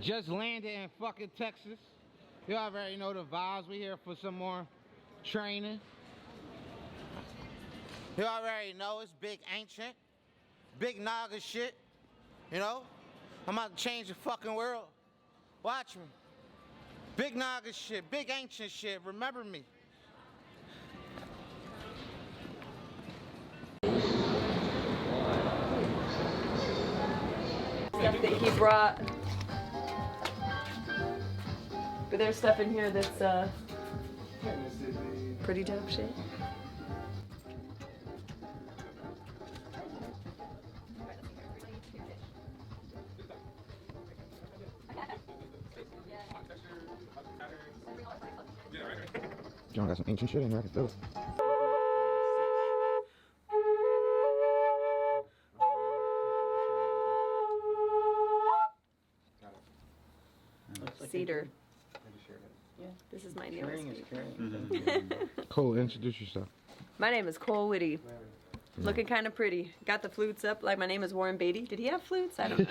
Just landed in fucking Texas. You already know the vibes. We here for some more training. You already know it's big ancient, big Naga shit. You know, I'm about to change the fucking world. Watch me. Big Naga shit, big ancient shit. Remember me. Stuff that he brought. But there's stuff in here that's pretty dope shit. John got some ancient shit in there, I can feel it. Cedar. Yeah, this is my newest. Cole, introduce yourself. My name is Cole Whitty. Looking kind of pretty. Got the flutes up like my name is Warren Beatty. Did he have flutes? I don't know.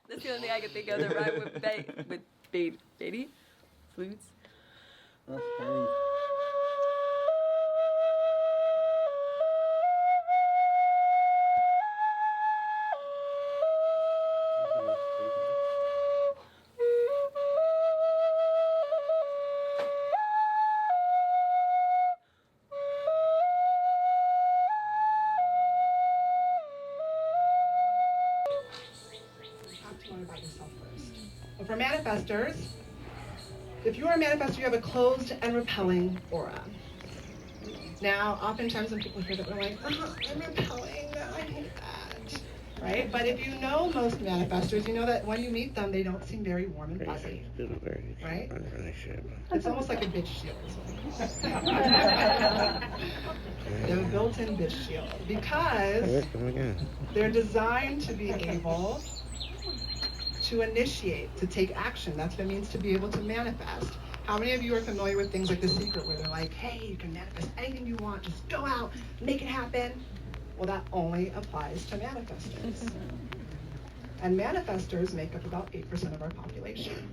That's the only thing I can think of that rhyme with Beatty. Flutes. That's funny. For manifestors, if you are a manifestor, you have a closed and repelling aura. Now, oftentimes when people hear that, they're like, oh, I'm repelling, I hate that, right? But if you know most manifestors, you know that when you meet them, they don't seem very warm and fuzzy, right? It's almost like a bitch shield. They have a built-in bitch shield because they're designed to be able to initiate, to take action. That's what it means to be able to manifest. How many of you are familiar with things like The Secret, where they're like, hey, you can manifest anything you want, just go out, make it happen? Well, that only applies to manifestors. And manifestors make up about 8% of our population.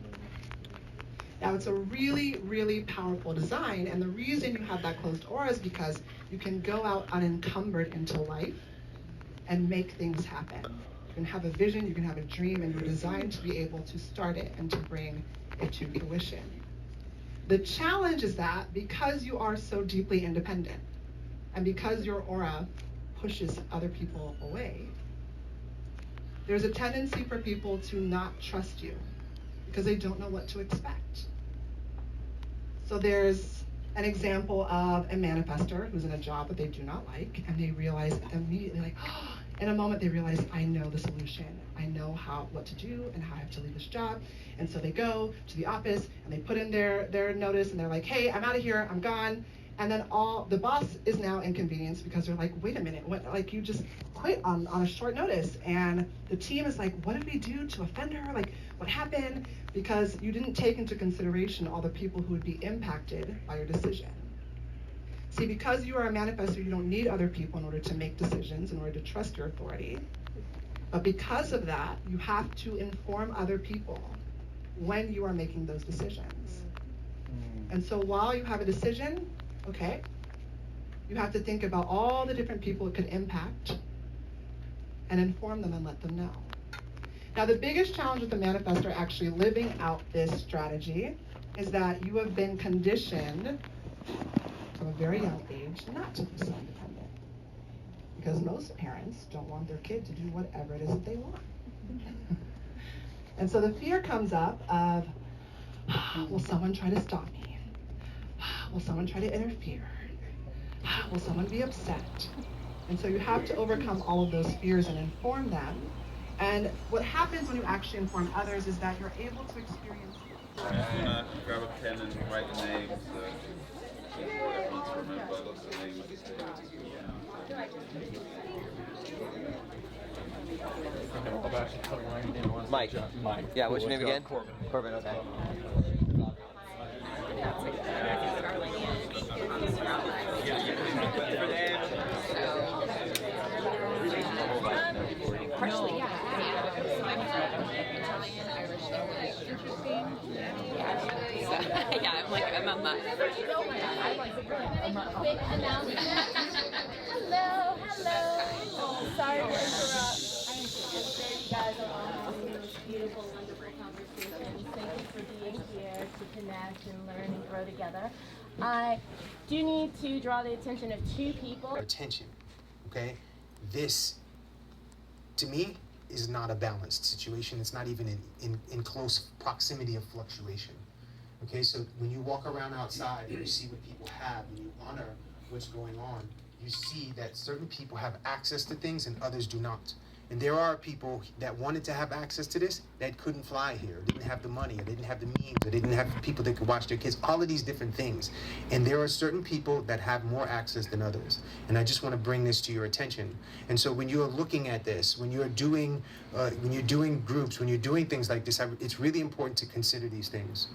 Now, it's a really, really powerful design, and the reason you have that closed aura is because you can go out unencumbered into life and make things happen. You can have a vision, you can have a dream, and you're designed to be able to start it and to bring it to fruition. The challenge is that because you are so deeply independent, and because your aura pushes other people away, there's a tendency for people to not trust you because they don't know what to expect. So there's an example of a manifestor who's in a job that they do not like, and they realize immediately, like, oh, in a moment they realize, I know the solution. I know what to do and how I have to leave this job. And so they go to the office and they put in their notice and they're like, hey, I'm out of here, I'm gone. And then the boss is now inconvenienced because they're like, wait a minute, what? Like, you just quit on a short notice. And the team is like, what did we do to offend her? Like, what happened? Because you didn't take into consideration all the people who would be impacted by your decision. See, because you are a manifestor, you don't need other people in order to make decisions, in order to trust your authority. But because of that, you have to inform other people when you are making those decisions. And so while you have a decision, okay, you have to think about all the different people it could impact and inform them and let them know. Now, the biggest challenge with the manifestor actually living out this strategy is that you have been conditioned from a very young age not to be self-dependent, because most parents don't want their kid to do whatever it is that they want. And so the fear comes up of, will someone try to stop me? Will someone try to interfere? Will someone be upset? And so you have to overcome all of those fears and inform them. And what happens when you actually inform others is that you're able to experience. I'm gonna grab a pen and write the names. Mike. Yeah, what's your name again? Corbin, okay. Partially, yeah. So I'm Italian, Irish, Yeah, I'm a mutt. Quick announcement. Hello. Sorry to interrupt. I'm sure you guys are all having those beautiful, wonderful conversations. Thank you for being here to connect and learn and grow together. I do need to draw the attention of two people. Attention, okay? This, to me, is not a balanced situation. It's not even in close proximity of fluctuation. Okay, so when you walk around outside and you see what people have and you honor what's going on, you see that certain people have access to things and others do not. And there are people that wanted to have access to this that couldn't fly here, didn't have the money, or didn't have the means, or didn't have people that could watch their kids, all of these different things. And there are certain people that have more access than others. And I just want to bring this to your attention. And so when you're looking at this, when you're doing groups, when you're doing things like this, it's really important to consider these things.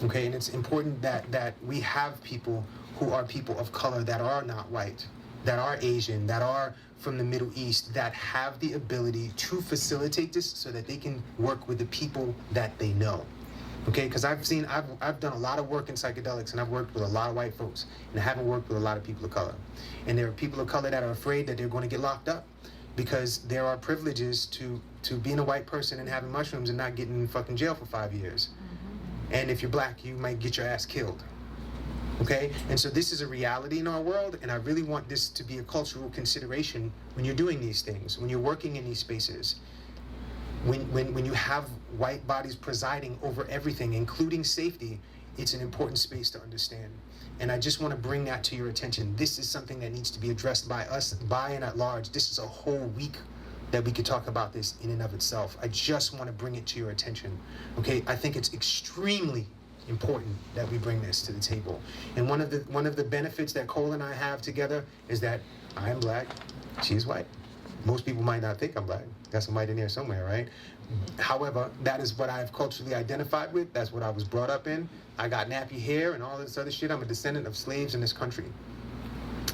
Okay, and it's important that we have people who are people of color that are not white, that are Asian, that are from the Middle East, that have the ability to facilitate this so that they can work with the people that they know. Okay, because I've done a lot of work in psychedelics, and I've worked with a lot of white folks, and I haven't worked with a lot of people of color. And there are people of color that are afraid that they're going to get locked up because there are privileges to being a white person and having mushrooms and not getting in fucking jail for 5 years. And if you're black, you might get your ass killed. Okay, and so this is a reality in our world, and I really want this to be a cultural consideration when you're doing these things, when you're working in these spaces, when you have white bodies presiding over everything, including safety. It's an important space to understand, and I just want to bring that to your attention. This is something that needs to be addressed by us, by and at large. This is a whole week that we could talk about this in and of itself. I just want to bring it to your attention. Okay, I think it's extremely important that we bring this to the table. And one of the benefits that Cole and I have together is that I am black, she's white. Most people might not think I'm black. Got some white in there somewhere, right? However, that is what I've culturally identified with. That's what I was brought up in. I got nappy hair and all this other shit. I'm a descendant of slaves in this country.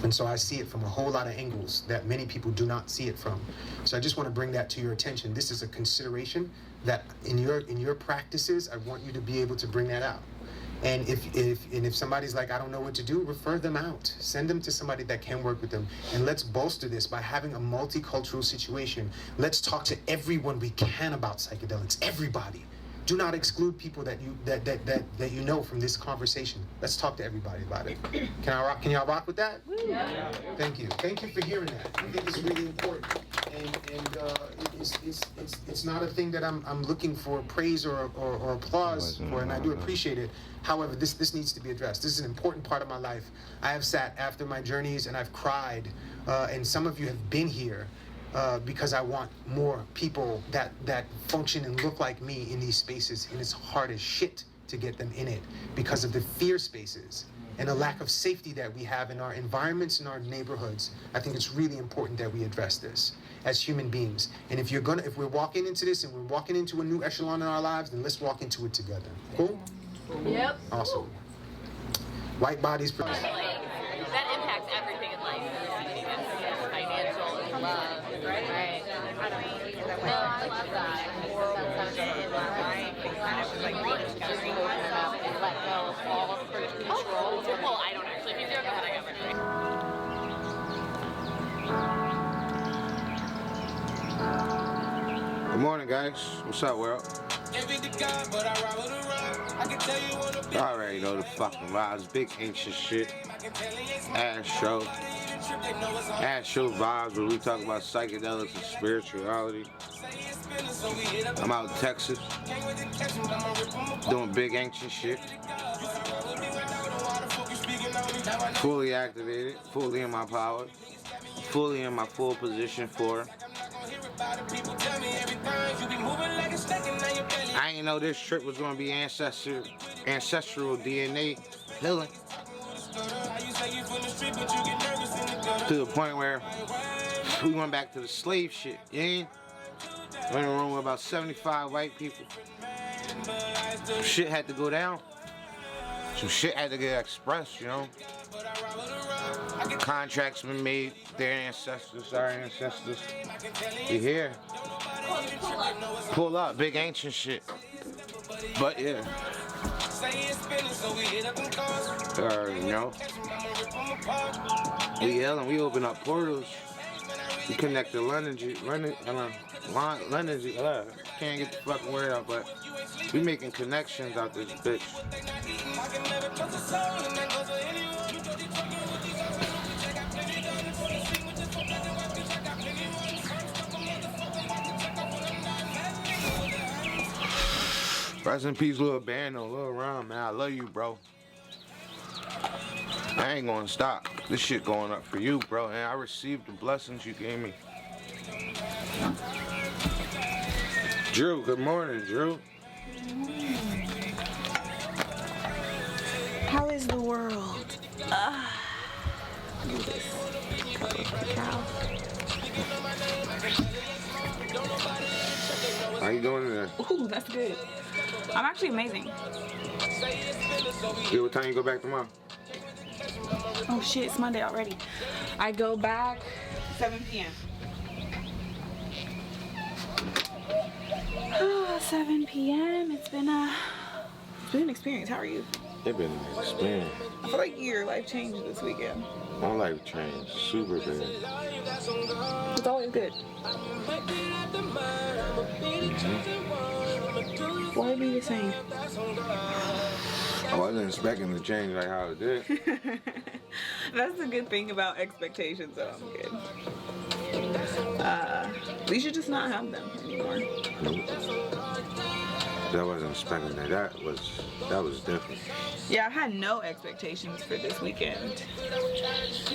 And so I see it from a whole lot of angles that many people do not see it from. So I just want to bring that to your attention. This is a consideration that in your practices, I want you to be able to bring that out. And if somebody's like, I don't know what to do, refer them out. Send them to somebody that can work with them. And let's bolster this by having a multicultural situation. Let's talk to everyone we can about psychedelics. Everybody. Do not exclude people that you know from this conversation. Let's talk to everybody about it. Can y'all rock with that? Yeah. Thank you. Thank you for hearing that. I think it's really important. And it's not a thing that I'm looking for praise or applause for, and I do appreciate it. However, this needs to be addressed. This is an important part of my life. I have sat after my journeys and I've cried, and some of you have been here. Because I want more people that function and look like me in these spaces, and it's hard as shit to get them in it because of the fear spaces and the lack of safety that we have in our environments and our neighborhoods. I think it's really important that we address this as human beings. And if we're walking into this and we're walking into a new echelon in our lives, then let's walk into it together. Cool? Yep. Awesome. White bodies. That impacts everything in life. Financial and love, right? No, I love that. That's in my mind. It's kind of like rediscovering myself and let go of all of the control. Well, I don't actually think they're going to get rid. Good morning, guys. What's up, world? I already know the fucking vibes. Big ancient shit. ASTRO. ASTRO vibes where we talk about psychedelics and spirituality. I'm out in Texas. Doing big ancient shit. Fully activated. Fully in my power. Fully in my full position for it. I didn't know this trip was going to be ancestral DNA healing. To the point where we went back to the slave shit, yeah? We're in a room with about 75 white people. Some shit had to go down. Some shit had to get expressed, you know? Contracts been made, their ancestors, our ancestors. You hear? Pull up, big ancient shit. But yeah, You already know. We yelling, we open up portals. We connect to London, can't get the fucking word out, but we making connections out this bitch. Rest in peace, little band, little Ron, man. I love you, bro. I ain't gonna stop. This shit going up for you, bro. And I received the blessings you gave me. Drew, good morning, Drew. How is the world? Do this. Cow. How you doing today? Ooh, that's good. I'm actually amazing. Yeah, what time you go back tomorrow? Oh shit, it's Monday already. I go back 7 p.m. 7 p.m. It's been an experience. How are you? It's been an experience. I feel like your life changed this weekend. My life changed super bad. It's always good. Why be the same? I wasn't expecting to change like how it did. That's the good thing about expectations, though. I'm good. We should just not have them anymore. Nope. I wasn't expecting that. That was different. Yeah, I had no expectations for this weekend,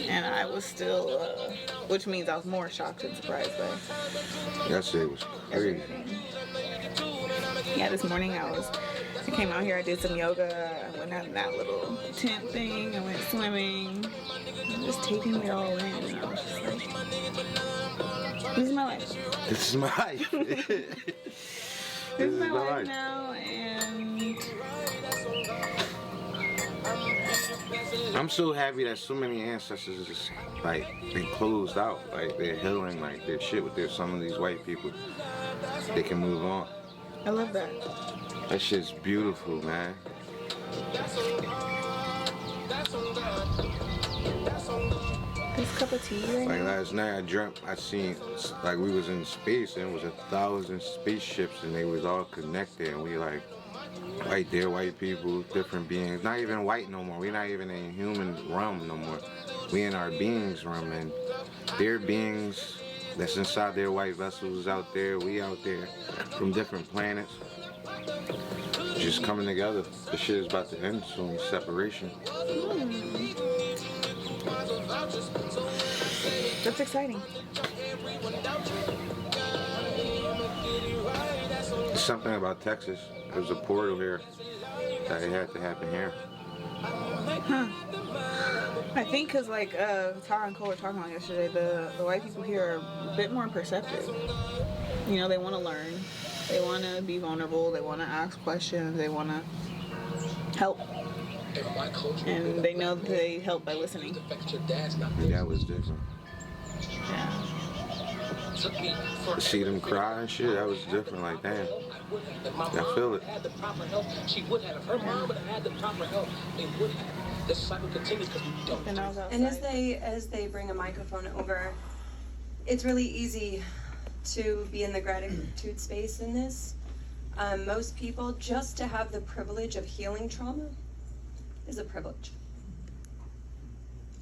and I was still, which means I was more shocked and surprised by That shit was crazy. Yeah, this morning I came out here, I did some yoga, I went out in that little tent thing, I went swimming, just taking it all in, and I was just like, this is my life. This is my life. This is my life now, and I'm so happy that so many ancestors just like they closed out, like they're healing like their shit with some of these white people. They can move on. I love that. That shit's beautiful, man. This cup of tea right Like now? last night I dreamt, I seen, like we was in space and it was 1,000 spaceships and they was all connected and we like, right there, white people, different beings, not even white no more. We're not even in human realm no more. We in our beings realm and their beings that's inside their white vessels out there, we out there from different planets. Just coming together. The shit is about to end soon, separation. That's exciting. Something about Texas. There was a portal here that it had to happen here. Huh. I think because like Todd and Cole were talking about yesterday, the white people here are a bit more perceptive. You know, they want to learn. They want to be vulnerable. They want to ask questions. They want to help. And they know they help by listening. That was different. Yeah. To see them cry and shit, that was different. Like, damn. I feel it. And as they bring a microphone over, it's really easy to be in the gratitude space in this. Most people, just to have the privilege of healing trauma is a privilege.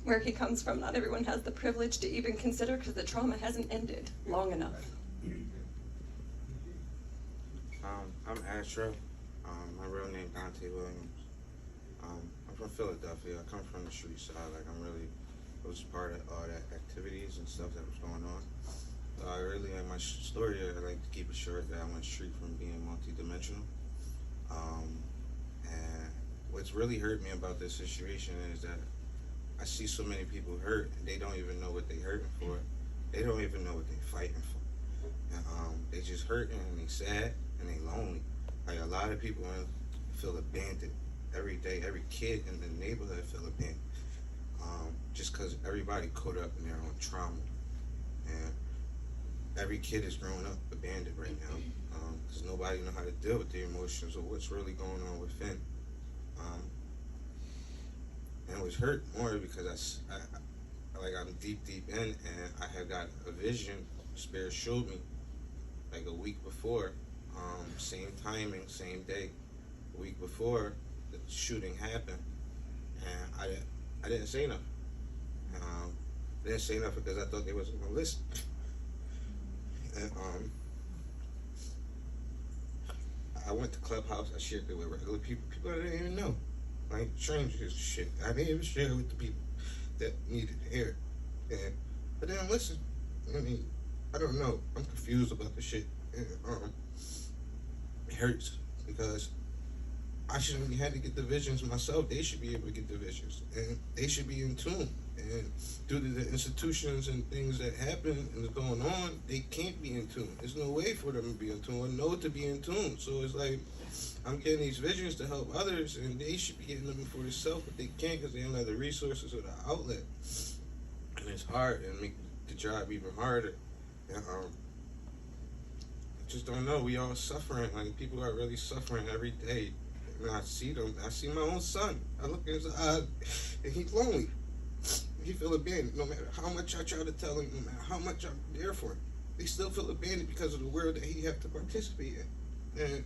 Where he comes from, not everyone has the privilege to even consider because the trauma hasn't ended long enough. I'm ASTRO. My real name Dante Williams. I'm from Philadelphia. I come from the street side. Like I was part of all that activities and stuff that was going on. Early in my story, I like to keep it short that I went straight from being multidimensional. And what's really hurt me about this situation is that I see so many people hurt and they don't even know what they're hurting for. They don't even know what they're fighting for. And, they just hurting and they sad and they lonely. Like a lot of people feel abandoned every day. Every kid in the neighborhood feel abandoned. Just because everybody caught up in their own trauma. And every kid is growing up abandoned right now because nobody know how to deal with their emotions or what's really going on within. And it was hurt more because I'm deep in, and I had got a vision. Spirit showed me like a week before, same timing, same day, a week before the shooting happened, and I didn't say nothing. I didn't say nothing because I thought they wasn't gonna listen. And I went to Clubhouse. I shared it with regular people I didn't even know, like strangers and shit. I didn't even share it with the people that needed to hear it. And I didn't listen. I mean, I don't know. I'm confused about the shit. And, it hurts because I shouldn't have had to get the visions myself. They should be able to get the visions, and they should be in tune. And due to the institutions and things that happen and is going on, they can't be in tune. There's no way for them to be in tune or know to be in tune. So it's like I'm getting these visions to help others, and they should be getting them for themselves, but they can't because they don't have the resources or the outlet. And it's hard and make the job even harder. And I just don't know. We all suffering. Like, people are really suffering every day. And I see them. I see my own son. I look in his eyes, and he's lonely. He feel abandoned. No matter how much I try to tell him, no matter how much I'm there for him, they still feel abandoned because of the world that he have to participate in. And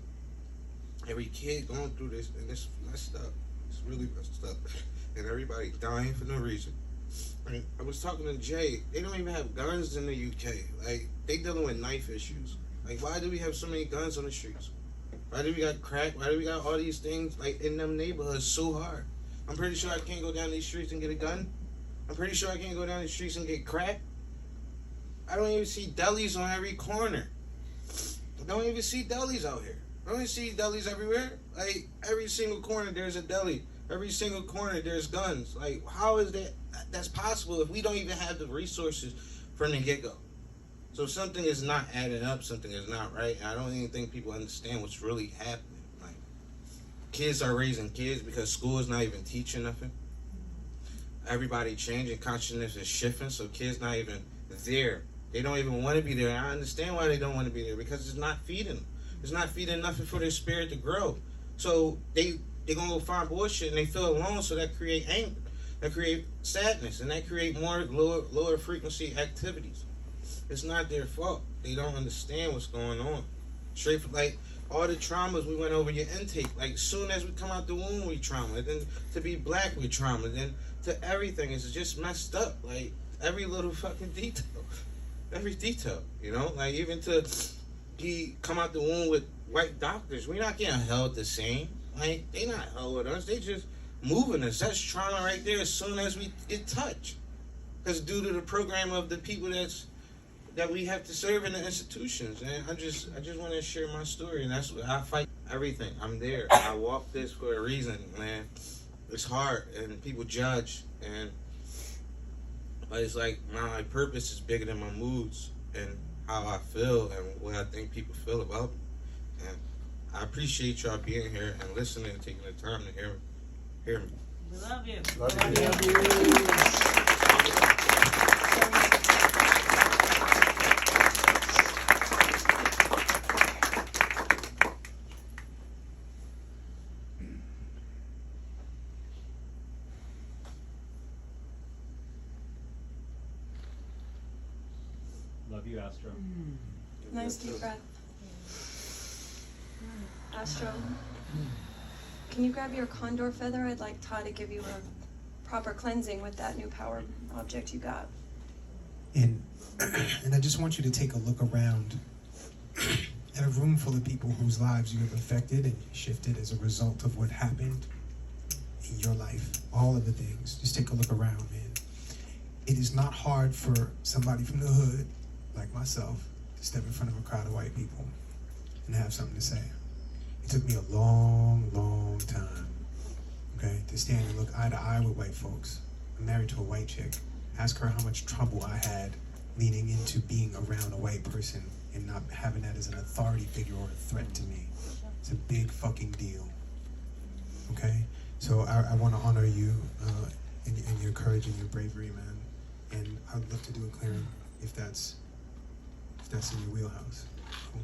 every kid going through this, and it's messed up. It's really messed up. And everybody dying for no reason. Right? I was talking to Jay. They don't even have guns in the UK. Like, they dealing with knife issues. Like, why do we have so many guns on the streets? Why do we got crack? Why do we got all these things, like, in them neighborhoods so hard? I'm pretty sure I can't go down these streets and get a gun. I'm pretty sure I can't go down the streets and get crack. I don't even see delis on every corner. I don't even see delis out here. I don't even see delis everywhere. Like, every single corner there's a deli. Every single corner there's guns. Like, how is that's possible if we don't even have the resources from the get-go? So something is not adding up, something is not right. And I don't even think people understand what's really happening. Like, kids are raising kids because school is not even teaching nothing. Everybody changing, consciousness is shifting, so kids not even there. They don't even want to be there. And I understand why they don't want to be there, because it's not feeding them. It's not feeding nothing for their spirit to grow. So they're going to go find bullshit and they feel alone, so that create anger. That create sadness, and that create more lower frequency activities. It's not their fault. They don't understand what's going on. Straight from, like, all the traumas we went over your intake. Like, soon as we come out the womb, we trauma. Then to be black, we trauma. Then to everything, it's just messed up. Like, every little fucking detail. Every detail, you know? Like, even to come out the womb with white doctors, we're not getting held the same. Like, they not held with us. They just moving us. That's trauma right there as soon as we get touched. Because due to the program of the people that we have to serve in the institutions. And I just want to share my story, and that's what I fight everything. I'm there. I walk this for a reason, man. It's hard, and people judge, but it's like my purpose is bigger than my moods and how I feel and what I think people feel about me. And I appreciate y'all being here and listening and taking the time to hear me. We love you. Love you. Love you, Astro. Nice deep breath. Astro, can you grab your Condor feather? I'd like Todd to give you a proper cleansing with that new power object you got. And I just want you to take a look around at a room full of people whose lives you have affected and shifted as a result of what happened in your life. All of the things. Just take a look around, man. It is not hard for somebody from the hood, like myself, to step in front of a crowd of white people and have something to say. It took me a long, long time, okay, to stand and look eye to eye with white folks. I'm married to a white chick. Ask her how much trouble I had leaning into being around a white person and not having that as an authority figure or a threat to me. It's a big fucking deal, okay? So I want to honor you and your courage and your bravery, man. And I'd love to do a clearing if that's in your wheelhouse. Cool.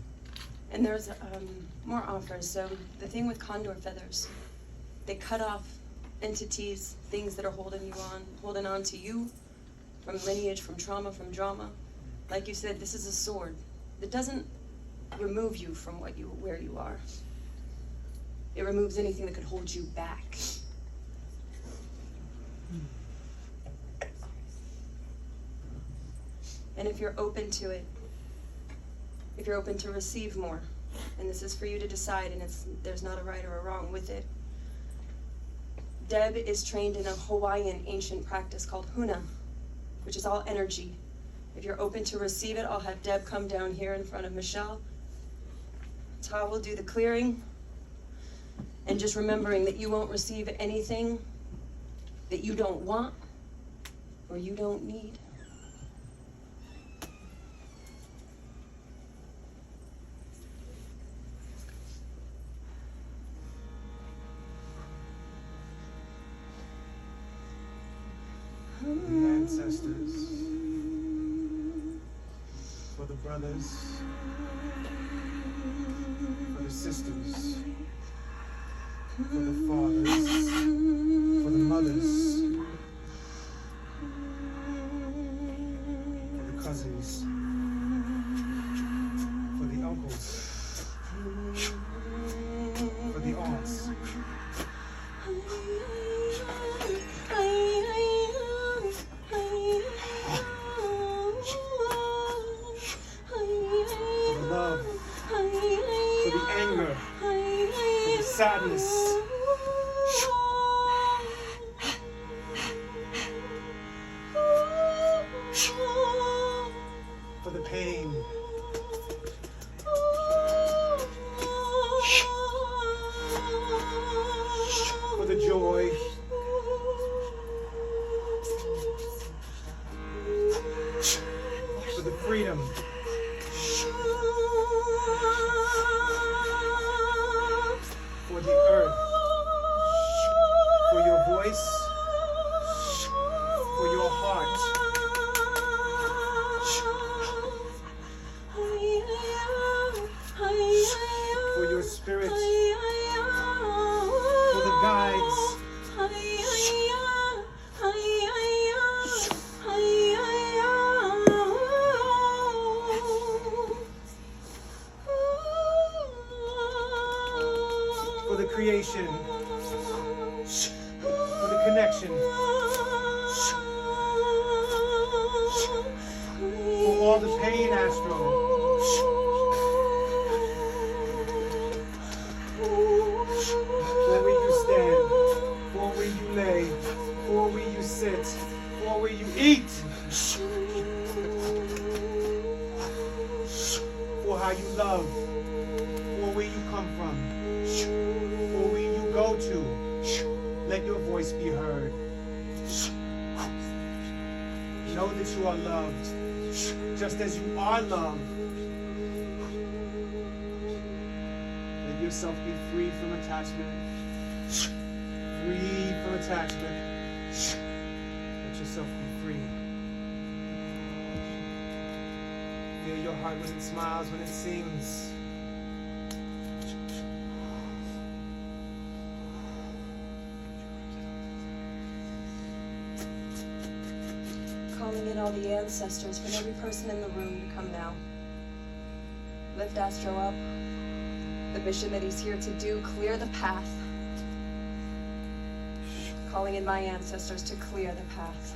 And there's more offers. So the thing with Condor feathers, They cut off entities, things that are holding on to you, from lineage, from trauma, from drama. Like you said, this is a sword. It doesn't remove you from where you are. It removes anything that could hold you back. And if you're open to it, if you're open to receive more, and this is for you to decide, and there's not a right or a wrong with it. Deb is trained in a Hawaiian ancient practice called huna, which is all energy. If you're open to receive it, I'll have Deb come down here in front of Michelle. Ta will do the clearing. And just remembering that you won't receive anything that you don't want or you don't need. For the ancestors, for the brothers, for the sisters, for the fathers, for the mothers, for the cousins, for the uncles, for the aunts. Sadness. For the pain. For the joy. For the freedom. For the earth, for your voice, for your heart, for your spirit, for the guides, for the creation, for the connection, for all the pain, Astro. For where you stand, for where you lay, for where you sit, for where you eat, for how you love, for where you come from, for where you go to. Let your voice be heard. Know that you are loved, just as you are loved. Let yourself be free from attachment. Free from attachment. Let yourself be free. Feel your heart when it smiles, when it sings. Calling in all the ancestors from every person in the room to come now. Lift Astro up. The mission that he's here to do, clear the path. Calling in my ancestors to clear the path.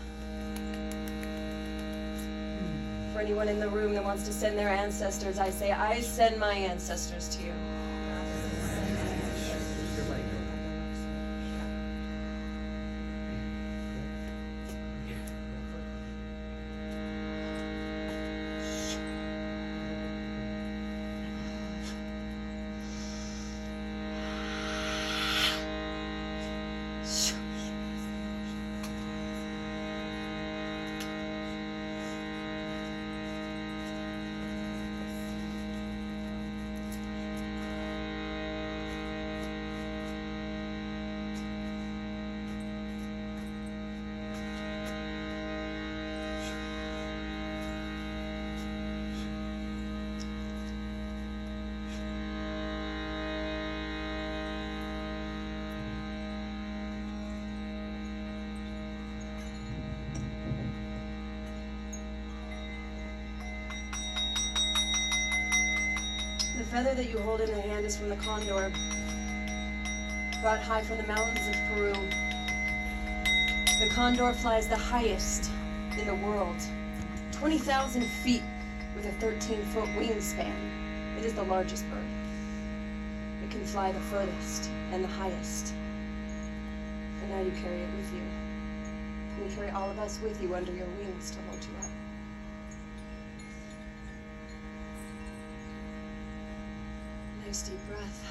For anyone in the room that wants to send their ancestors, I say, I send my ancestors to you. feather that you hold in your hand is from the Condor, brought high from the mountains of Peru. The Condor flies the highest in the world, 20,000 feet with a 13-foot wingspan. It is the largest bird. It can fly the furthest and the highest. And now you carry it with you. And you carry all of us with you under your wings to hold you up. Nice deep breath.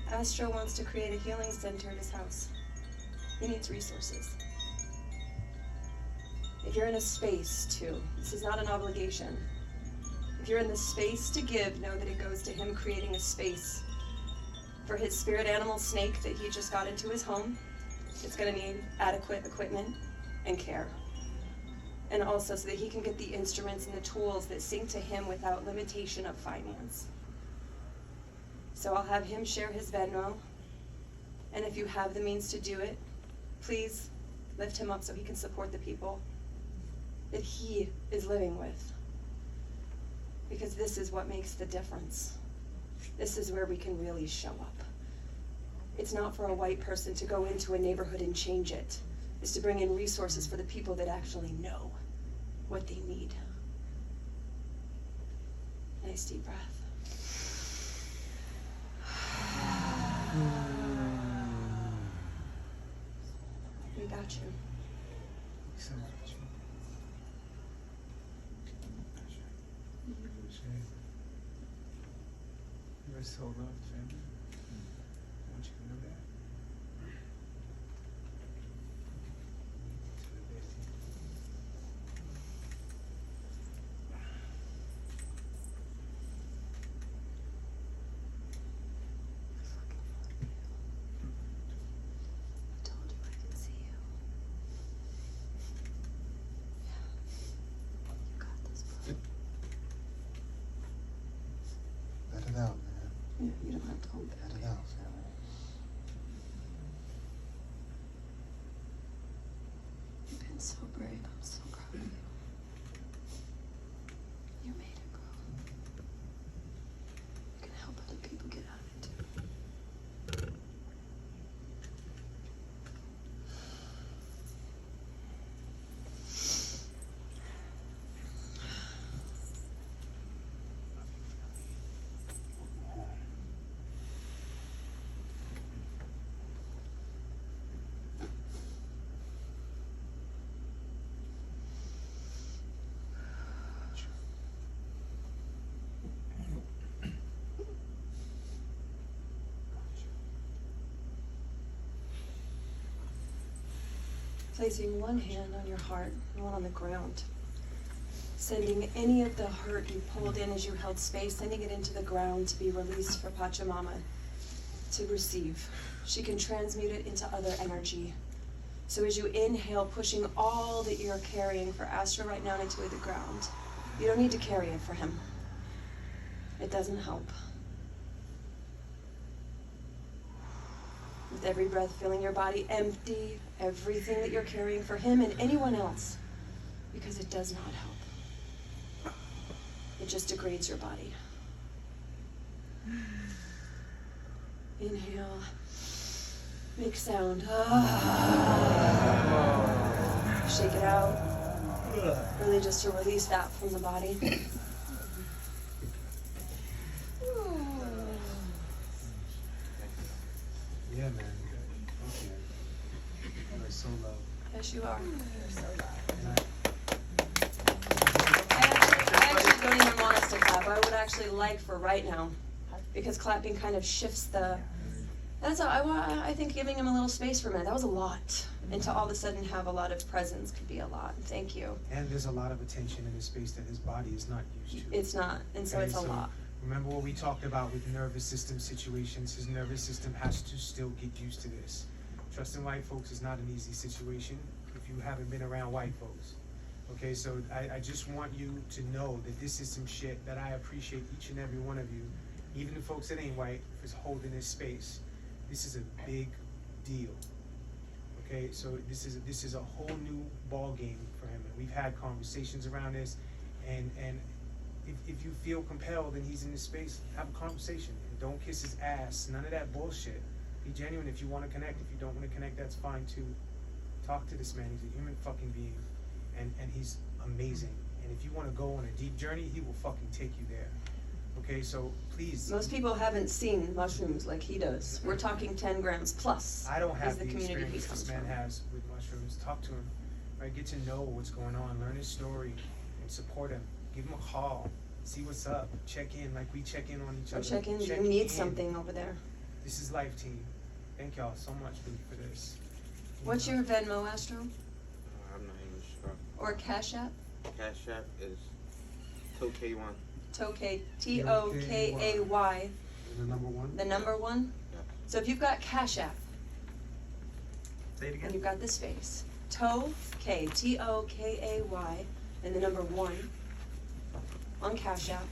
Astro wants to create a healing center at his house. He needs resources. If you're in a space to, this is not an obligation. If you're in the space to give, know that it goes to him creating a space for his spirit animal snake that he just got into his home. It's gonna need adequate equipment and care. And also so that he can get the instruments and the tools that sync to him without limitation of finance. So I'll have him share his Venmo, and if you have the means to do it, please lift him up so he can support the people that he is living with. Because this is what makes the difference. This is where we can really show up. It's not for a white person to go into a neighborhood and change it. It's to bring in resources for the people that actually know what they need. Nice deep breath. We got you. So much. You are so loved, family. I want you to know that. Let it out, man. Yeah, you don't have to hold that. Let it out, family. You've been so brave. I'm so proud of you. You made it, girl. You can help other people get out of it too. Placing one hand on your heart and one on the ground. Sending any of the hurt you pulled in as you held space, sending it into the ground to be released for Pachamama to receive. She can transmute it into other energy. So as you inhale, pushing all that you're carrying for Astro right now into the ground. You don't need to carry it for him. It doesn't help. With every breath, filling your body empty, everything that you're carrying for him and anyone else, because it does not help. It just degrades your body. Inhale, make sound. Shake it out. Really just to release that from the body. Yeah, man. Okay. You are so loved. Yes, you are. You're so loved. I actually don't even want us to clap. I would actually like for right now, because clapping kind of shifts the. That's all. I think giving him a little space for a minute. That was a lot, and to all of a sudden have a lot of presence could be a lot. Thank you. And there's a lot of attention in the space that his body is not used to. It's not, and so it's a lot. Remember what we talked about with nervous system situations. His nervous system has to still get used to this. Trusting white folks is not an easy situation if you haven't been around white folks. Okay, so I just want you to know that this is some shit that I appreciate each and every one of you, even the folks that ain't white, is holding this space. This is a big deal. Okay, so this is a whole new ball game for him, and we've had conversations around this, and if you feel compelled and he's in this space, have a conversation and don't kiss his ass. None of that bullshit. Be genuine if you want to connect. If you don't want to connect, that's fine too. Talk to this man. He's a human fucking being, and he's amazing. And if you want to go on a deep journey, he will fucking take you there. Okay, so please. Most people haven't seen mushrooms like he does. We're talking 10 grams plus. I don't have the community he experience comes this man from. has with mushrooms. Talk to him, right? Get to know what's going on. Learn his story, and support him. Give him a call. See what's up. Check in like we check in on each other. Check in. You need something over there. This is Life Team. Thank y'all so much for this. What's your Venmo, Astro? I'm not even sure. Or Cash App? Cash App is Tokay1. Tokay, T-O-K-A-Y. The number one? The number one? Yeah. So if you've got Cash App, Say it again. and you've got this face, Tokay, T-O-K-A-Y, and the number one on Cash App.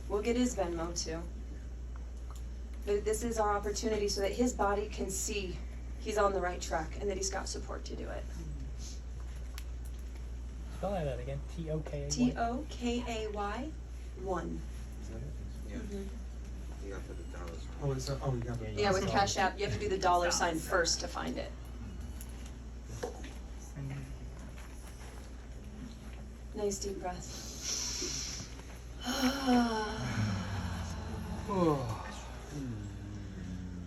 We'll get his Venmo too. But this is our opportunity so that his body can see he's on the right track and that he's got support to do it. Spell that again. T-O-K-A-Y. T-O-K-A-Y, 1. Yeah. Mm-hmm. You got to put the dollars. Oh, it's you got the Yeah, with Cash App, you have to do the dollar sign first to find it. Nice deep breath.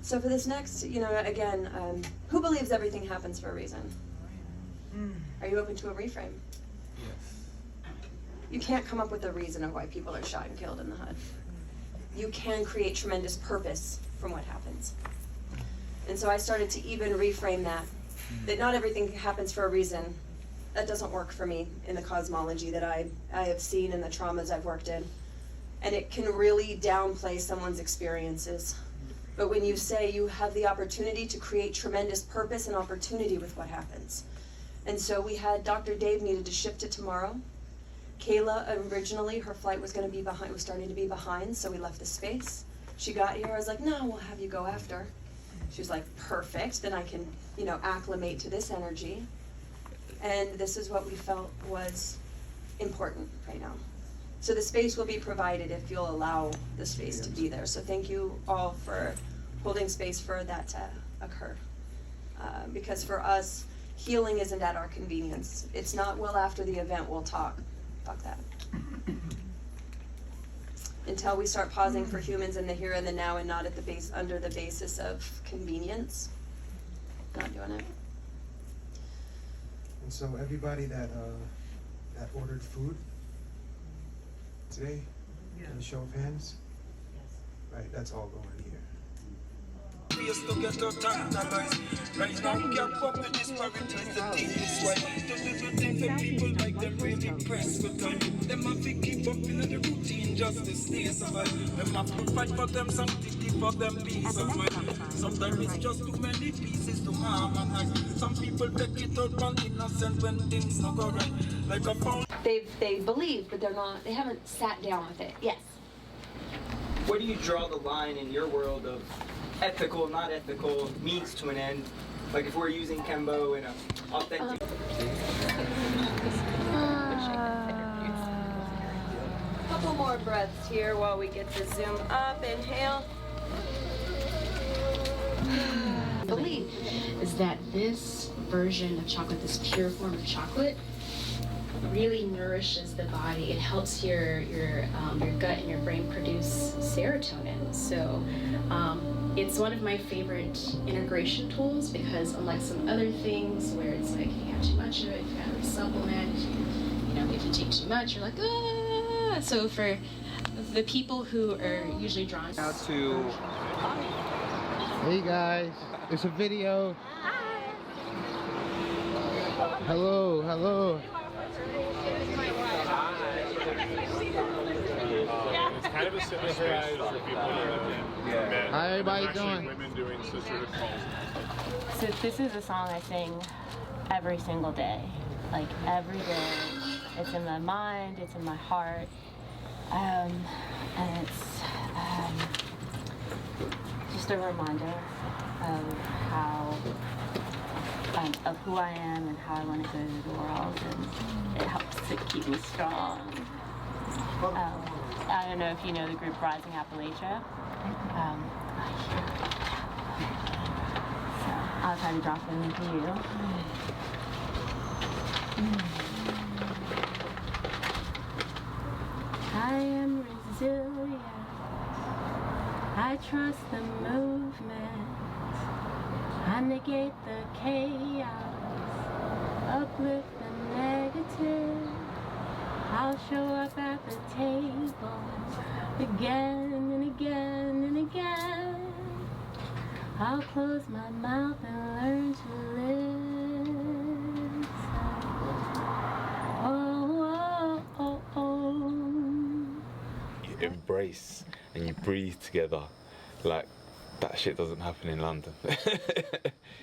So for this next, again, who believes everything happens for a reason? Are you open to a reframe? Yes. You can't come up with a reason of why people are shot and killed in the HUD. You can create tremendous purpose from what happens. And so I started to even reframe that not everything happens for a reason. That doesn't work for me in the cosmology that I have seen and the traumas I've worked in. And it can really downplay someone's experiences. But when you say you have the opportunity to create tremendous purpose and opportunity with what happens. And so we had Dr. Dave needed to shift it tomorrow. Kayla, originally, her flight was going to be behind, was starting to be behind, so we left the space. She got here, I was like, no, we'll have you go after. She was like, perfect, then I can, acclimate to this energy. And this is what we felt was important right now. So the space will be provided if you'll allow the space to be there. So thank you all for holding space for that to occur. Because for us, healing isn't at our convenience. It's not, well, after the event we'll talk. Fuck that. Until we start pausing for humans in the here and the now and not at the base, under the basis of convenience, not doing it. And so everybody that ordered food today, in a show of hands, right, that's all going here. Right now we can't pop with this paradise, the thing is why do thing for people like them really press with time. Them have to keep up in the routine just to stay survive. Them have to fight for them something to keep up them peace of mind. Sometimes it's just too many pieces to harmonize. Some people take it out on innocent when things not go right. Like a phone. They believe, but they haven't sat down with it. Yes. Where do you draw the line in your world of ethical, not ethical, means to an end? Like if we're using Kembo in an authentic... Couple more breaths here while we get to zoom up. Inhale. Believe is that this version of chocolate, this pure form of chocolate, really nourishes the body. It helps your gut and your brain produce serotonin. So it's one of my favorite integration tools because unlike some other things where it's like you have too much of it, you gotta supplement, if you take too much, you're like, ah. So for the people who are usually drawn to... Hey guys, it's a video. Hello, hello. It's kind of a just set the stage for people to How everybody actually doing? Women doing sisterhood calls. So this is a song I sing every single day. Like every day. It's in my mind, it's in my heart. And it's just a reminder of how, of who I am and how I want to go to the world, and it helps to keep me strong. I don't know if you know the group Rising Appalachia. So I'll try to drop them into you. I am resilient. I trust the movement. I negate the chaos. Uplift the negative. I'll show up at the table again and again and again. I'll close my mouth and learn to listen. Oh, oh, oh, oh. You embrace and you breathe together. Like, that shit doesn't happen in London.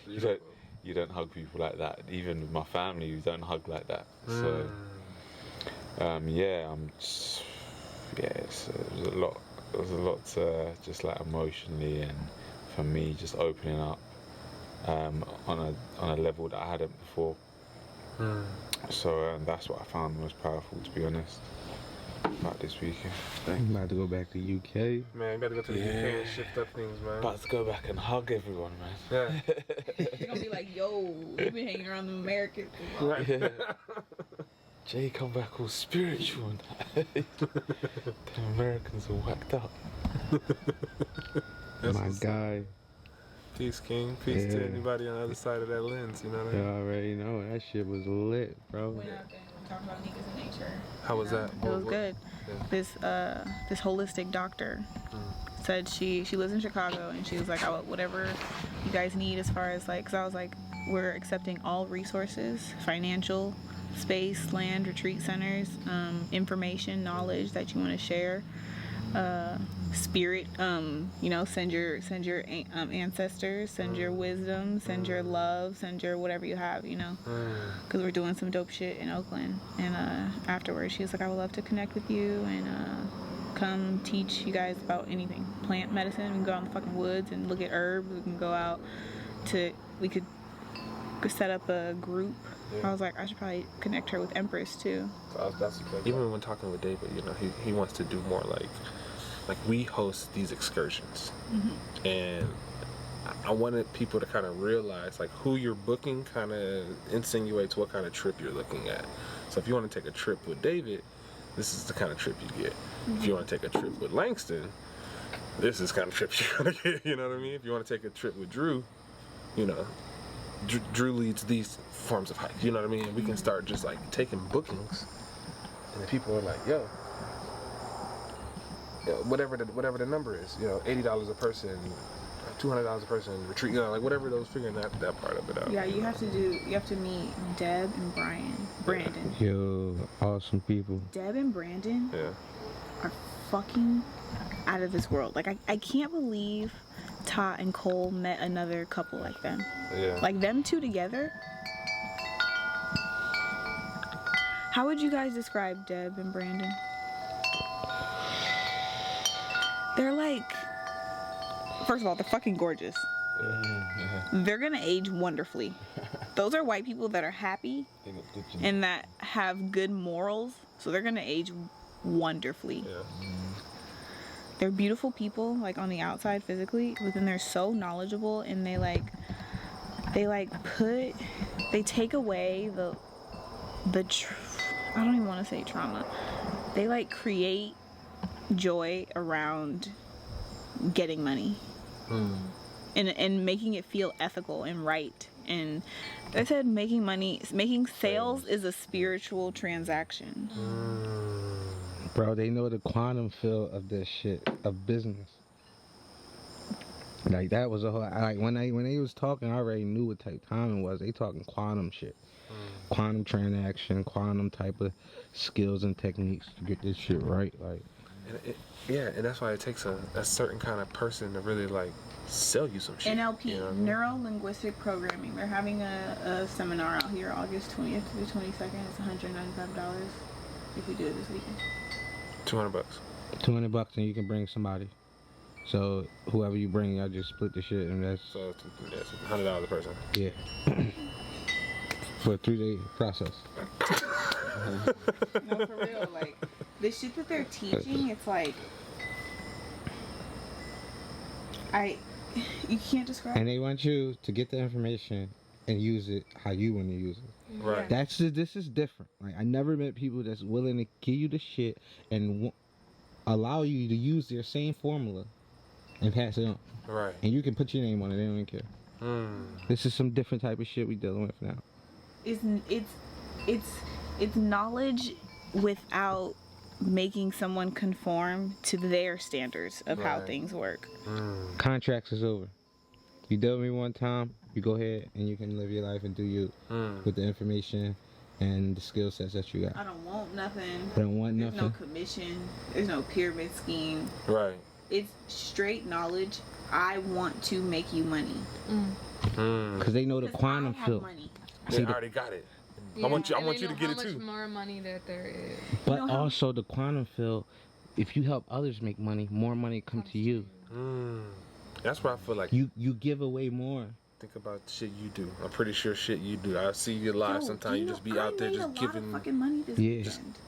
You don't hug people like that. Even with my family, we don't hug like that. So, yeah, there's a lot just like emotionally, and for me, just opening up on a level that I hadn't before. So that's what I found most powerful, to be honest, about this weekend. I'm about to go back to UK. Man, you better go to the UK and shift up things, man. About to go back and hug everyone, man. Yeah. You're gonna be like, yo, we've been hanging around the Americans. Yeah. Jay come back all spiritual and the Americans are whacked up. My guy. Peace, King. Peace to anybody on the other side of that lens, you know what I You mean? already know, that shit was lit, bro. Went out there and talked about niggas in nature. How was that? It was good. Yeah. This holistic doctor said she lives in Chicago, and she was like, whatever you guys need as far as like, because I was like, we're accepting all resources, financial, space, land, retreat centers, information, knowledge that you want to share, spirit, send your ancestors, send your wisdom, send your love, send your whatever you have, because we're doing some dope shit in Oakland. And afterwards she was like, I would love to connect with you and come teach you guys about anything, plant medicine. We can go out in the fucking woods and look at herbs. We can go out we could set up a group. I was like, I should probably connect her with Empress too. Even when talking with David, he wants to do more like we host these excursions, and I wanted people to kind of realize like who you're booking kind of insinuates what kind of trip you're looking at. So if you want to take a trip with David, this is the kind of trip you get. If you want to take a trip with Langston, this is the kind of trip you're gonna get. You know what I mean? If you want to take a trip with Drew, Drew leads these forms of hike. You know what I mean? We can start just like taking bookings, and the people are like, yo, whatever the number is, $80 a person, $200 a person, retreat, like whatever those, figuring that part of it out. Yeah, you have to meet Deb and Brandon. Yo, awesome people. Deb and Brandon are fucking out of this world. Like I can't believe Todd and Cole met another couple like them. Yeah. Like them two together. How would you guys describe Deb and Brandon? They're like, first of all, they're fucking gorgeous. They're gonna age wonderfully. Those are white people that are happy and that have good morals, so they're gonna age wonderfully. They're beautiful people, like on the outside physically, but then they're so knowledgeable, and they take away the I don't even want to say trauma. They like create joy around getting money and making it feel ethical and right. And they said making sales is a spiritual transaction. Bro, they know the quantum field of this shit, of business. Like that was a whole, like when they was talking, I already knew what type of time it was. They talking quantum shit. Quantum transaction, quantum type of skills and techniques to get this shit right. Like, And that's why it takes a certain kind of person to really like sell you some shit. NLP, you know what I mean? Neuro-Linguistic Programming. They're having a seminar out here August 20th to the 22nd. It's $195 if we do it this weekend. $200. $200 and you can bring somebody. So whoever you bring, y'all just split the shit and that's... So it's $100 a person. Yeah. For a 3-day process. No, for real. Like, the shit that they're teaching, it's like... You can't describe And they want you to get the information and use it how you want to use it. Right. This is different. Like, I never met people that's willing to give you the shit and allow you to use their same formula and pass it on. Right. And you can put your name on it. They don't even care. This is some different type of shit we dealing with now. It's knowledge without making someone conform to their standards of how things work. Contracts is over. You deal with me one time, you go ahead and you can live your life and do you with the information and the skill sets that you got. I don't want nothing. I don't want There's nothing. no commission. There's no pyramid scheme. Right. It's straight knowledge. I want to make you money. Because they know the quantum field. They already got it. Yeah, I want you and to they get know it how too. much more money that there is. But also the quantum field, if you help others make money, more money come to you. That's why I feel like you give away more. Think about shit you do. I'm pretty sure shit you do. I see you live sometimes. You just be out there just giving. I made a lot of fucking money this Yeah. weekend.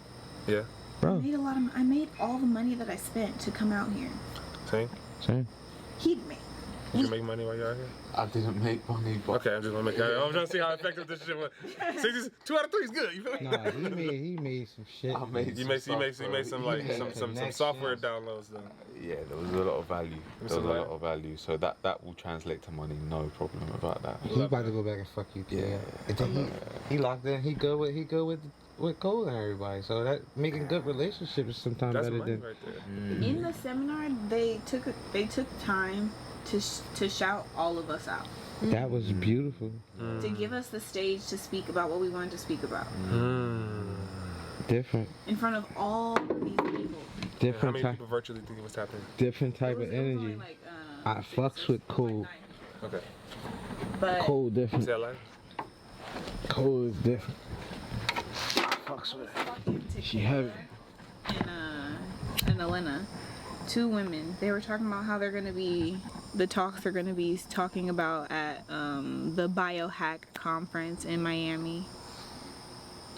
Yeah. Bro. I made all the money that I spent to come out here. Same. Did you make money while you're out here? I didn't make money, but... Okay, I'm just gonna make. I'm trying to see how effective this shit was. 2 out of 3 is good. You feel me? Nah, he made some shit. I made You made some like some software downloads though. Yeah, there was a lot of value. So that will translate to money. No problem about that. He about to go back and fuck you. Yeah. He locked in. He good with Cole and everybody. So that making good relationships is sometimes That's better money than. right there. In the seminar, they took time to shout all of us out. That was beautiful. To give us the stage to speak about what we wanted to speak about. Different. In front of all these people. Different How many type. people virtually think it was happening? Different type of energy. I fucks with Cole. Okay. But Cole different. Say that live? Cole is different. Fucks with her. She heavy. And Elena, 2 women, they were talking about how they're going to be, the talks they're going to be talking about at the Biohack Conference in Miami.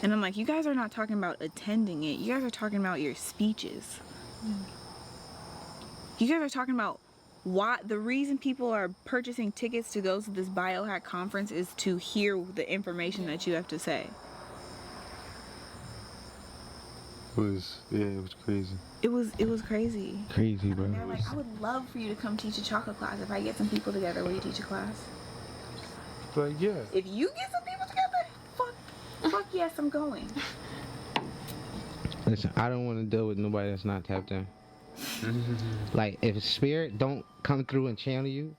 And I'm like, you guys are not talking about attending it. You guys are talking about your speeches. You guys are talking about why the reason people are purchasing tickets to go to this Biohack Conference is to hear the information that you have to say. It was crazy. It was crazy. Crazy, bro. And they're like, I would love for you to come teach a chocolate class. If I get some people together, will you teach a class? But yeah. If you get some people together, fuck yes, I'm going. Listen, I don't want to deal with nobody that's not tapped in. Like, if spirit don't come through and channel you,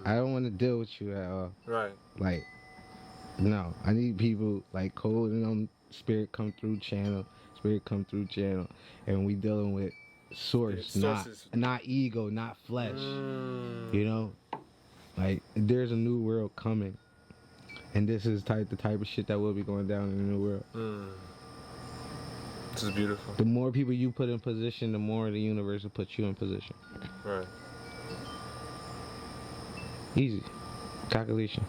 I don't want to deal with you at all. Right. Like, no. I need people like Cole and them, spirit come through channel, and we dealing with source, not ego, not flesh. You know? Like, there's a new world coming. And this is the type of shit that will be going down in the new world. This is beautiful. The more people you put in position, the more the universe will put you in position. Right. Easy. Calculation.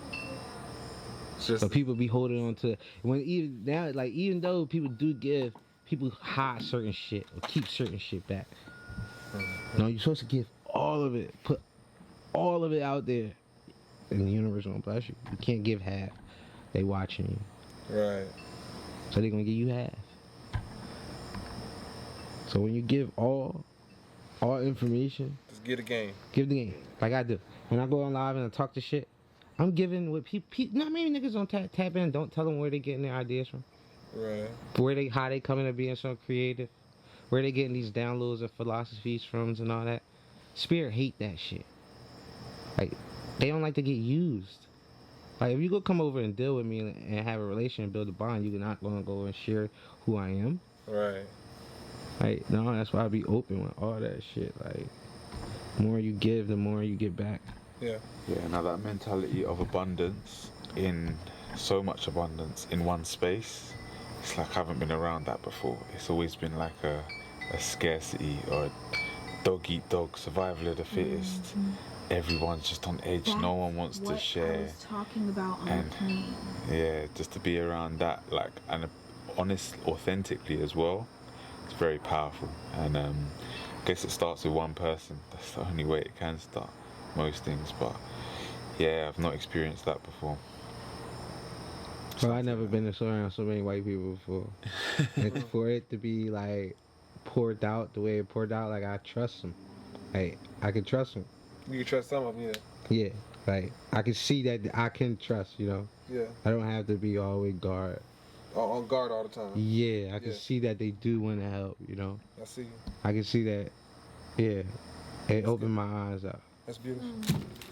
So people be holding on to even though people do give, people hide certain shit or keep certain shit back. No, you're supposed to give all of it, put all of it out there, and the universe won't bless you. You can't give half. They watching you. Right. So they're gonna give you half. So when you give all information, just get a game. Give the game, like I do. When I go on live and I talk to shit, I'm giving what people. Not many niggas don't tap in. Don't tell them where they getting their ideas from. Right. How they coming to being so creative. Where they getting these downloads and philosophies from and all that. Spirit hate that shit. Like, they don't like to get used. Like, if you go come over and deal with me and have a relation and build a bond, you're not gonna go and share who I am. Right. Like, no, that's why I be open with all that shit. Like, the more you give, the more you get back. Yeah. Yeah, now that mentality of abundance, in so much abundance in one space, it's like I haven't been around that before. It's always been like a scarcity or a dog eat dog, survival of the fittest. Mm-hmm. Everyone's just on edge. No one wants to share. I was talking about on And the plane. yeah, just to be around that, like, and honest, authentically as well, it's very powerful. And I guess it starts with one person. That's the only way it can start most things. But yeah, I've not experienced that before. Well, I've never been around so many white people before. And for it to be like poured out the way it poured out, like I trust them. Like I can trust them. You can trust some of them, Yeah, like I can see that I can trust. You know. Yeah. I don't have to be always guard. On guard all the time. Yeah, I can see that they do want to help. You know. I see you. I can see that. Yeah, it opened my eyes up. That's beautiful.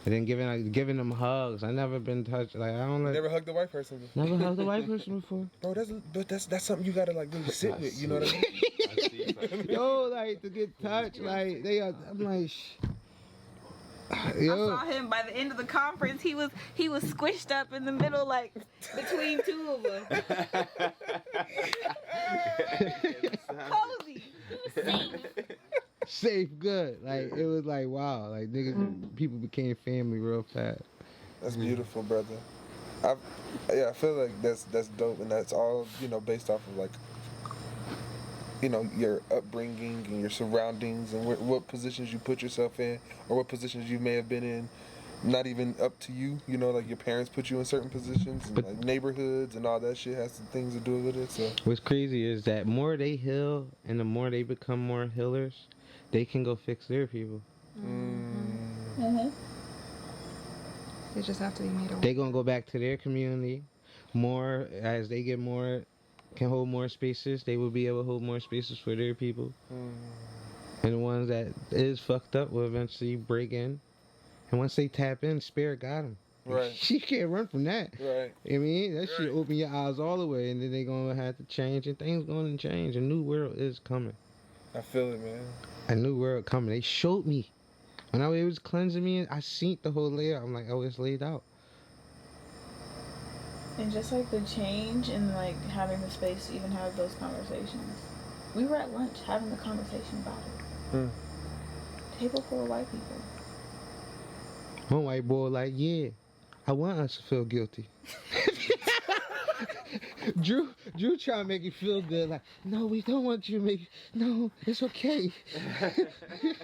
And then giving them hugs. I never been touched. Like I don't like. Never hugged a white person before. Never hugged a white person before. Bro, that's something you gotta like really sit with. You know what I mean? Yo, like to get touched, like I'm like. Yo. I saw him by the end of the conference. He was squished up in the middle, like between two of us. Cozy. Safe, good. Like it was like wow. Like niggas, people became family real fast. That's beautiful, brother. I feel like that's dope, and that's all based off of like your upbringing and your surroundings and what positions you put yourself in, or what positions you may have been in. Not even up to you, like your parents put you in certain positions, and like neighborhoods and all that shit has some things to do with it. So what's crazy is that more they heal and the more they become more healers, they can go fix their people. Mm-hmm. They just have to be made aware. They gonna go back to their community more as they get more, can hold more spaces. They will be able to hold more spaces for their people. And the ones that is fucked up will eventually break in. And once they tap in, spirit got them. Right. She can't run from that. Right. I mean, that shit open your eyes all the way, and then they gonna have to change, and things gonna change. A new world is coming. I feel it, man. A new world coming. They showed me. When it was cleansing me, I seen the whole layout. I'm like, oh, it's laid out. And just like the change and like having the space to even have those conversations. We were at lunch having the conversation about it. Table full of white people. One white boy like, yeah, I want us to feel guilty. Drew trying to make you feel good. Like, no, we don't want you to make. No, it's okay. He's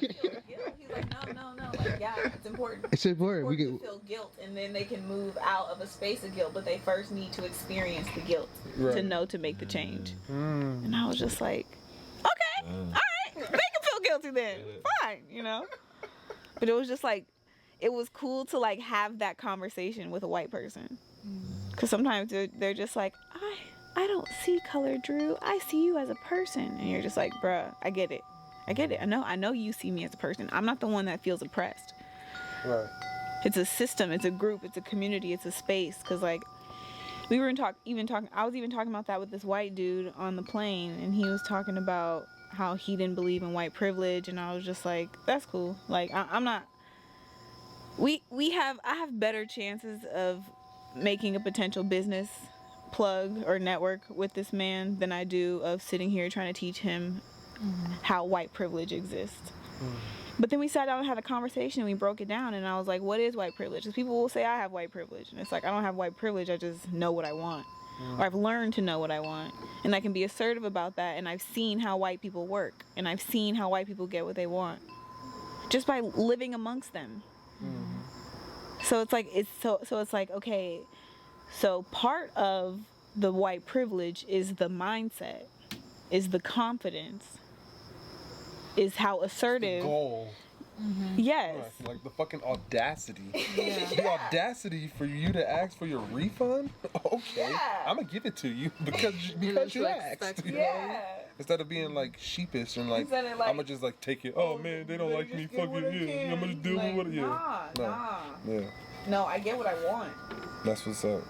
like, no. Like, yeah, it's important. It's important. We can feel guilt, and then they can move out of a space of guilt. But they first need to experience the guilt to know to make the change. And I was just like, okay, all right, they can feel guilty then. Fine, But it was just like, it was cool to like have that conversation with a white person. Because sometimes they're just like, I don't see color, Drew. I see you as a person. And you're just like, bruh, I get it. I know you see me as a person. I'm not the one that feels oppressed. Right. It's a system. It's a group. It's a community. It's a space. Because like, I was even talking about that with this white dude on the plane. And he was talking about how he didn't believe in white privilege. And I was just like, that's cool. Like, I'm not. I have better chances of making a potential business plug or network with this man than I do of sitting here trying to teach him how white privilege exists. But then we sat down and had a conversation and we broke it down, and I was like, what is white privilege? Because people will say I have white privilege, and it's like, I don't have white privilege, I just know what I want. Or I've learned to know what I want, and I can be assertive about that, and I've seen how white people work, and I've seen how white people get what they want just by living amongst them. So it's like okay, so part of the white privilege is the mindset, is the confidence, is how assertive. The goal. Yes. Like the fucking audacity. The audacity for you to ask for your refund? Okay. I'm gonna give it to you because you asked. You know? Instead of being like sheepish and like, I'm gonna just like take it. Oh man, they don't like me. Fuck it. Yeah, I'm gonna deal with what. Yeah. Nah. Yeah. No, I get what I want. That's what's up.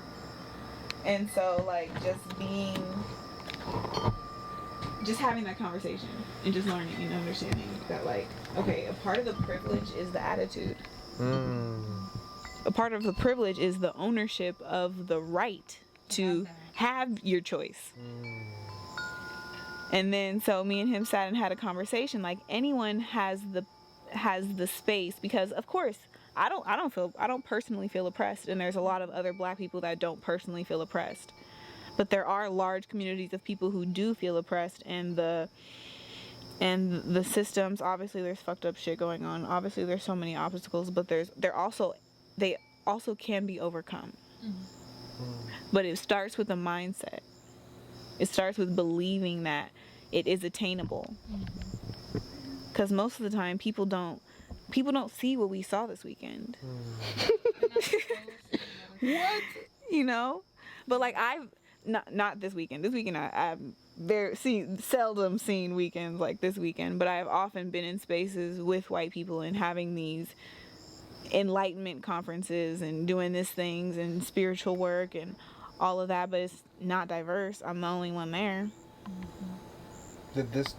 just having that conversation and just learning and understanding that, like, okay, a part of the privilege is the attitude. A part of the privilege is the ownership of the right to have your choice. And then so me and him sat and had a conversation, like anyone has the space, because of course I don't personally feel oppressed, and there's a lot of other black people that don't personally feel oppressed. But there are large communities of people who do feel oppressed, and the systems, obviously there's fucked up shit going on. Obviously there's so many obstacles, but they also can be overcome. But it starts with a mindset. It starts with believing that it is attainable. Because most of the time people don't see what we saw this weekend. What? You know? But like I've not this weekend. This weekend I've seldom seen weekends like this weekend, but I've often been in spaces with white people and having these enlightenment conferences and doing these things and spiritual work and all of that, but it's not diverse. I'm the only one there. Did this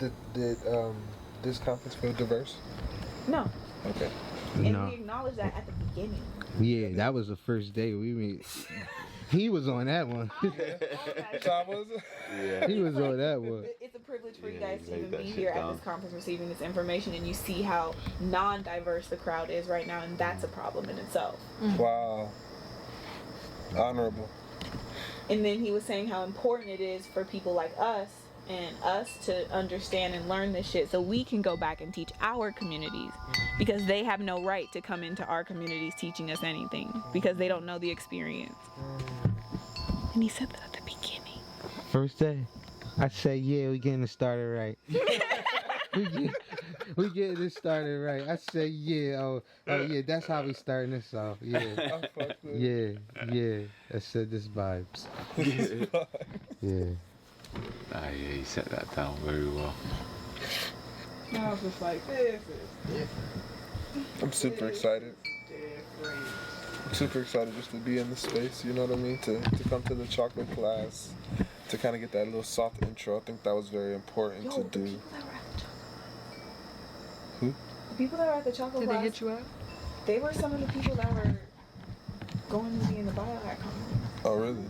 conference feel diverse? No. Okay. And No. we acknowledged that at the beginning. Yeah, that was the first day we meet. He was on that one. Yeah. He was on that one. It's a privilege for you guys to even be here at this conference receiving this information, and you see how non-diverse the crowd is right now, and that's a problem in itself. Wow. Honorable. And then he was saying how important it is for people like us to understand and learn this shit so we can go back and teach our communities, because they have no right to come into our communities teaching us anything because they don't know the experience. And he said that at the beginning. First day, I said, yeah, we getting it started right. we getting it started right. I said, yeah, oh yeah, that's how we starting this off. Yeah, yeah. I said this vibes. Yeah. Yeah, he set that down very well. I was just like, this is different. I'm super excited. I'm super excited just to be in the space, you know what I mean? To come to the chocolate class, to kind of get that little soft intro. I think that was very important to do. Who? The people that were at the chocolate class, Did they hit you up? they were some of the people that were going to be in the Biohack Conference. Oh, really?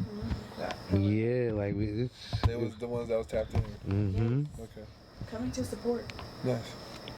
Yeah, like They was the ones that was tapped in. Mm-hmm. Okay. Coming to support. Nice.